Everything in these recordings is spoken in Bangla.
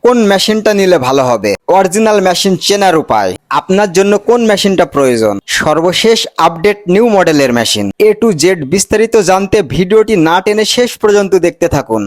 কোন মেশিনটা নিলে ভালো হবে, অরিজিনাল মেশিন চেনার উপায়, আপনার জন্য কোন মেশিনটা প্রয়োজন, সর্বশেষ আপডেট নিউ মডেলের মেশিন, এ টু জেড বিস্তারিত জানতে ভিডিওটি না টেনে শেষ পর্যন্ত দেখতে থাকুন।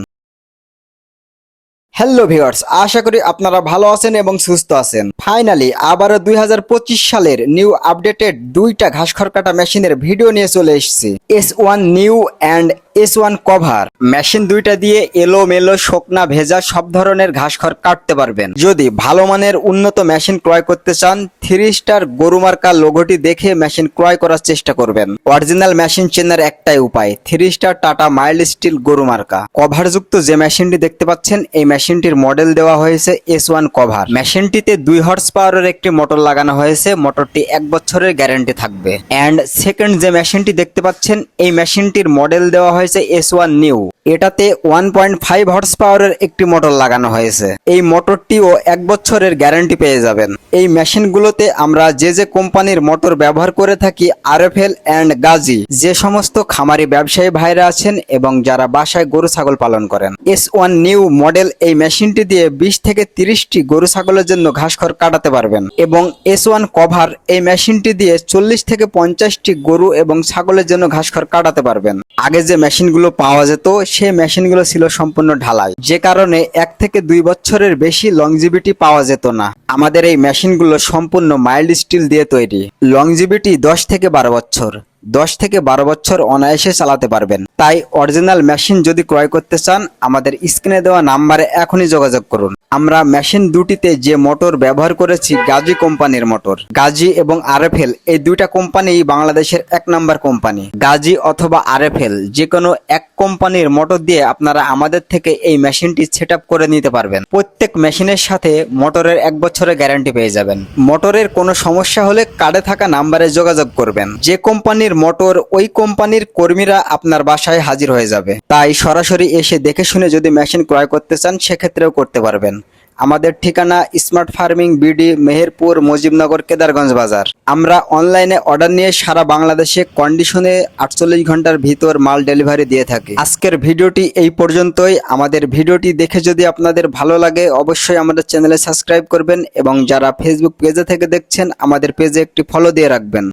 হ্যালো ভিউয়ার্স, আশা করি আপনারা ভালো আছেন এবং সুস্থ আছেন। ফাইনালি আবারও 2025 সালের নিউ আপডেটেড দুইটা ঘাস খড় কাটা মেশিনের ভিডিও নিয়ে চলে এসেছি। S1 new and S1 cover machine দুইটা দিয়ে এলোমেলো শুকনা ভেজা সব ধরনের ঘাস খড় কাটতে পারবেন। যদি ভালো মানের উন্নত মেশিন ক্রয় করতে চান, 3 স্টার গরু মার্কা লোগোটি দেখে মেশিন ক্রয় করার চেষ্টা করবেন। অরিজিনাল মেশিন চেনার একটাই উপায়, 3 স্টার টাটা মাইল্ড স্টিল গরু মার্কা কভারযুক্ত যে মেশিনটি দেখতে পাচ্ছেন, এই মেশিনটির মডেল দেওয়া হয়েছে S1 কভার। মেশিনটিতে 2 হর্স পাওয়ারের একটি মোটর লাগানো হয়েছে, মোটরটি 1 বছরের গ্যারান্টি থাকবে। অ্যান্ড সেকেন্ড যে মেশিনটি দেখতে পাচ্ছেন, এই মেশিনটির মডেল দেওয়া হয়েছে S1 নিউ। এটাতে 1.5 হর্স পাওয়ারের একটি মোটর লাগানো হয়েছে। এই মোটরটিও 1 বছরের গ্যারান্টি পেয়ে যাবেন। এই মেশিনগুলোতে আমরা যে যে কোম্পানির মোটর ব্যবহার করে থাকি, RFL অ্যান্ড গাজী, যে সমস্ত খামারি ব্যবসায়ী ভাইরা আছেন এবং যারা বাসায় গরু ছাগল পালন করেন, S1 নিউ মডেল এই মেশিনটি দিয়ে 20 থেকে 30টি গরু ছাগলের জন্য ঘাস খড় কাটাতে পারবেন। এবং S1 কভার এই মেশিনটি দিয়ে 40 থেকে 50টি গরু এবং ছাগলের জন্য ঘাস খড় কাটাতে পারবেন। আগে যে মেশিনগুলো পাওয়া যেত, সেই মেশিনগুলো ছিল সম্পূর্ণ ঢালাই, যে কারণে 1 থেকে 2 বছরের বেশি লংজিভিটি পাওয়া যেত না। আমাদের এই মেশিনগুলো সম্পূর্ণ মাইল্ড স্টিল দিয়ে তৈরি, লংজিভিটি 10 থেকে 12 বছর। 10 থেকে 12 বছর অনায়াসে চালাতে পারবেন। তাই অরিজিনাল মেশিন যদি ক্রয় করতে চান, আমাদের স্ক্রিনে দেওয়া নাম্বারে এখনই যোগাযোগ করুন। আমরা মেশিন দুটিতে যে মোটর ব্যবহার করেছি, গাজী কোম্পানির মোটর। গাজী এবং RFL এই দুইটা কোম্পানি বাংলাদেশের 1 নাম্বার কোম্পানি। গাজী অথবা RFL যে কোনো এক কোম্পানির মোটর দিয়ে আপনারা আমাদের থেকে এই মেশিনটি সেটআপ করে নিতে পারবেন। প্রত্যেক মেশিনের সাথে মোটরের 1 বছরের গ্যারান্টি পেয়ে যাবেন। মোটরের কোনো সমস্যা হলে কার্ডে থাকা নাম্বারে যোগাযোগ করবেন। যে কোম্পানির মোটর, ওই কোম্পানির কর্মীরা আপনার বাসায় হাজির হয়ে যাবে। তাই সরাসরি এসে দেখে শুনে যদি মেশিন ক্রয় করতে চান, সেক্ষেত্রেও করতে পারবেন। আমাদের ঠিকানা smart farming BD, Meherpur, Mujibnagar, Kedarganj বাজার। আমরা অনলাইনে অর্ডার নিয়ে সারা বাংলাদেশে কন্ডিশনে 48 ঘন্টার ভিতর মাল ডেলিভারি দিয়ে থাকি। আজকের ভিডিওটি এই পর্যন্তই। আমাদের ভিডিওটি দেখে যদি আপনাদের ভালো লাগে, অবশ্যই আমাদের চ্যানেলে সাবস্ক্রাইব করবেন এবং যারা ফেসবুক পেজে থেকে দেখছেন, আমাদের পেজে একটি ফলো দিয়ে রাখবেন।